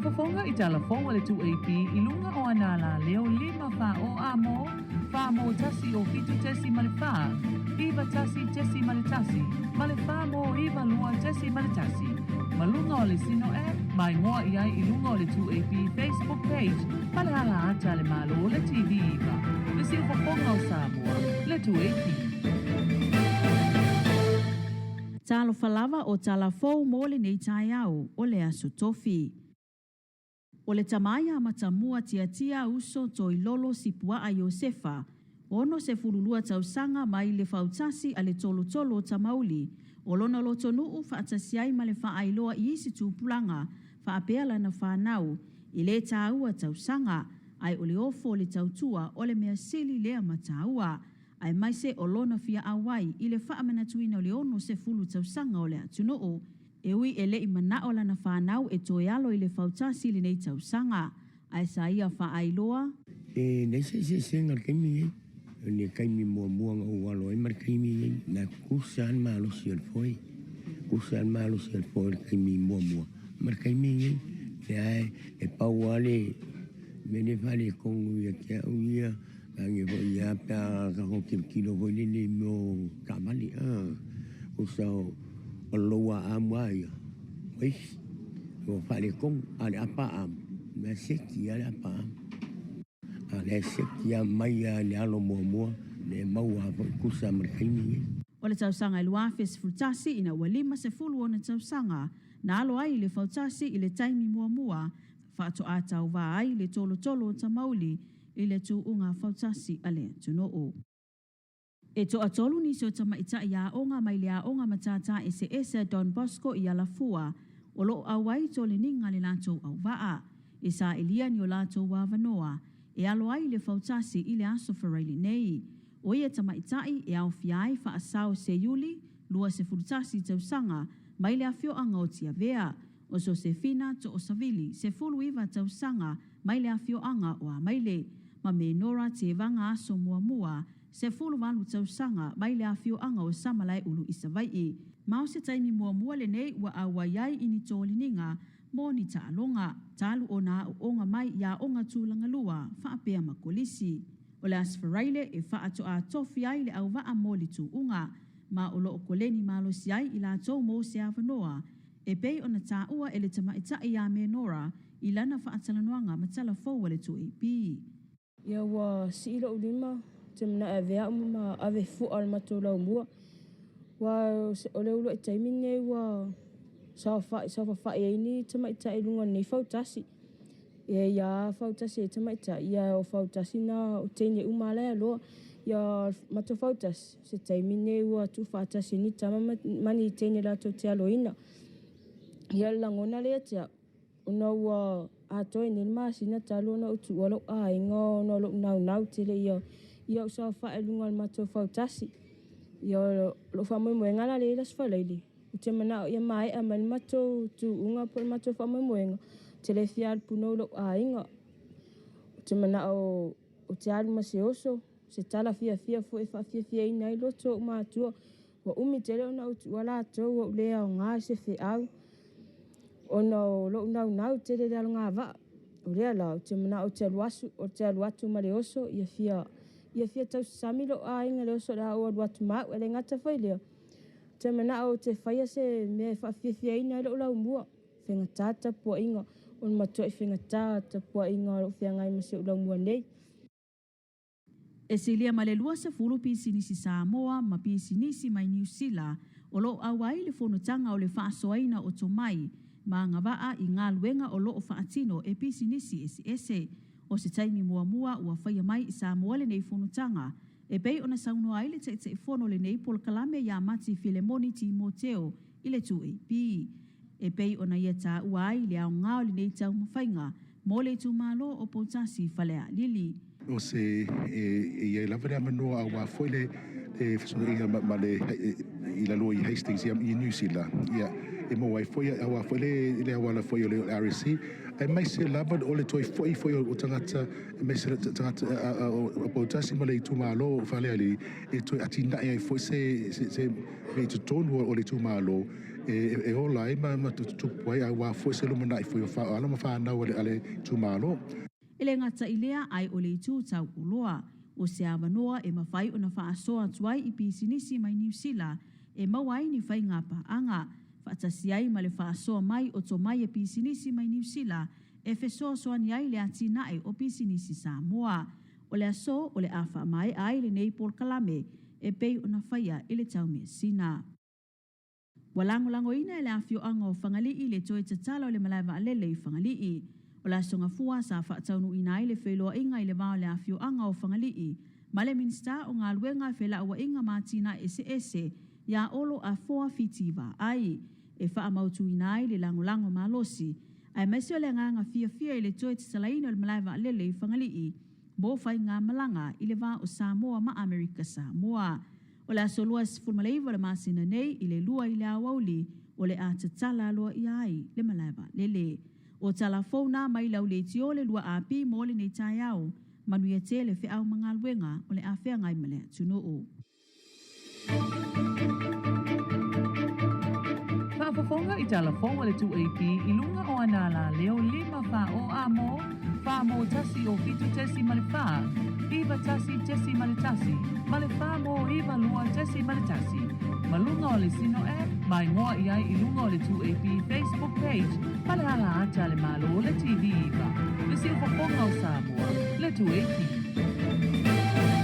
fofonga I TALAFOU o le TU'uga ilunga o anala leo 5 fa o amo fa mo tasi o fitu tesi male fa iva tasi tesi male tasi male fa mo iva lua tesi male tasi malunga o le sino mai ngoa iai ilunga o le TU'uga Facebook page male hala ata le malo o le TV iva le si fofonga o Samoa le TU'uga. Talo falava o TALAFOU mo le nei TAEAO o le aso TOFI. O le tamai a matamua tia uso to ilolo sipua a Iosefa, ono se fululua tausanga mai le fautasi a le tolo tamauli, o lona loto nuu faatasiai ma le faailoa I isi tupulanga, faapea lana whanau, I le taua tausanga, ai o le ofo le tautua o le mea sili lea mataua, ai mai se o lona fia awai I le faamanatuina o le ono se fulu tausanga o le atunoo, Ewi ele I manao lana whanau e toealo I le fautasi le nei tausanga. Ai sa ia whaailoa. Nei se senga kaimi e. Ne kaimi mua nga uwalo e mar kaimi e. Na kusaan malo si al foi. Kusaan malo si al foi kaimi mua. Mar kaimi e. Ne ai e pauale. Mene vale kongu ia kia uia. Ange vo ia pa kako kilo vo le mo kamali. Kusao. Olo'o amai, wis, o fale kong ale apa am, me seki ale apa am, ale seki amai ale alo mua le maua kusa merkini. O le tausanga I lua fes fautasi ina walima se fulu ona tausanga, na alo ai le fautasi I le taimi mua, faato atau wa ai le tolo tamauli I le tû'uga fautasi ale tunoo. E to atolu ni so tama'ita'i aoga mai le aoga Matata Eseese Don Bosco I alafua, o lo'o awai to le ninga le latou auva'a, e sa elia ni o latou avanoa, e alo ai le fautasi I le Aso Faraile nei. O ia tama'ita'i e au fiai fa'asao se Yuli, lua se fulutasi tausanga, mai le afio'anga o tiavea, o so se fina to o savili, se fulu iwa tausanga, mai le afio'anga o amaile, ma me nora te vanga aso mua, se fulu walu tausanga mai le afio'anga o sa malae ulu isawai. Mao se taimi mua le nei ua awaiai ini tōlininga mo ni ta'alonga, talu o na onga mai ia onga tūlanga lua, whaapea makolisi. O le Aso Faraile e whaato a TOFI ai le auwaa mo li tū'unga, ma o loo koleni malo si ai I la tau mo se avanoa, e pei o na tāua e le tama'ita'i a menora I lana whaatalanoanga ma TALAFOU le TU'uga. Ia wa si ilo ulima, te mana e vea ma ave fu'a al matou lau mua. Wa o le ulo e taimine wa sa fa'i e ni tama'ita'i lunga nei fautasi. Ia fautasi e tama'ita'i, ia o fautasi na o teine umale aloa. Ia matou fautasi, se taimine wa tu fautasi ni tama mani teine lato te aloina. Ia langona lea tea, una wa atoi ni masina talo na utu walo ainga no lo nau tele ia usa fa'i lunga matou fautasi. Ia lo famoi moenga le las Fagalii. Te mana ia mai a mal matou tû'uga po matou famoi moenga. Te le fial puno lo ainga. Te mana o te alu maseoso, se tala fia fu e fa fia ina I loto matua. Wa umi tele ona utu wala to wa le o nga se fe au. Ona lo nau tele le nga va. O le la te mana o te aluatu maleoso ia fia tau samilo ainga le oso la o aluatu ma ele ngata faile. Te mana o te faia se me fa fia ina lo lau mua. Fenga tata po inga on matua fenga tata po inga lo fia ngai mase lau mua nei. E silia malelua se fulu pisinisi Samoa ma pisinisi mai Niu Sila, o lo awai le fonotanga o le faasoaina o tomai, ma ngawaa I ngā luenga o loo faatino e pisinisi ese. O se taimi mua ua whaia mai I Samoa le nei fonotanga, e pei ona sauno ai le te fono le nei pol kalame ia mati Filemoni Timoteo I le TU'uga. E pei ona ia tā ua ai le au ngāo le nei tau mawhainga, mo le tūmalo o fautasi falea lili. O se e lavere amanoa a wa foile e fasona ma le I la loi Hastings I Niu Sila ia e mo ai foi a wa foile le wala foi le RC e mai se lava o le toi foi o tangata mai se tangata o potasi ma le tūmalo Fagalii e toi atina e foi se me to tonu o le tūmalo e ola ai ma tupu ai a wā foi se lumana i foi o wha ala ma whanau ale tūmalo. Ele ngata ilea ai o le itu tau uloa. O se avanoa e mawhai o na whaasoa tuai i pisinisi mai Niu Sila e mawai ni whai ngapa anga. Fautasi ai ma le whaasoa mai o tomai e pisinisi mai Niu Sila e whesoa soani ai le atinae o pisinisi Samoa. O le aso o le awha mai ai le neipol kalame e pei o na whaia i le tau mea sina. Walango ina e le awhio anga o Fagalii le toe tatala o le malae vaalele i Fagalii. O la songa fua sa whaataunu ina i le wheloa inga i le vao le awhio anga o Fagalii. Ma le minista o ngā luenga e whela ua inga Matata Eseese ia olo a foa fitiva ai. E wha amautu ina i le lango malosi. Ai maisi o le nganga fia i le toe tatalaina o le malae vaalele i Fagalii. Mo whai ngā malanga i le vao o Samoa ma Amerika Samoa. O le aso lua sifurmaleiva le masina nei i le lua i le awauli o le a tatala loa i ai le malae vaalele. O TALAFOU na mai LAU le tio le lua api mo le nei TAEAO, manuia te le whiau mga luenga o le awhea ngai malea tunoo. Whaafafonga i TALAFOU le TU'uga i lunga o anala leo 5 o amo, mo tasi o fitu tesi male wha, iwa tasi tesi male tasi, male wha mo iwa lua tesi male tasi. Malunga o le sino mai ngoa i ai i lunga o le TU'uga Facebook page, pale hala ata le malo o le TV iwa. Le si ufafonga o Samoa, le TU'uga.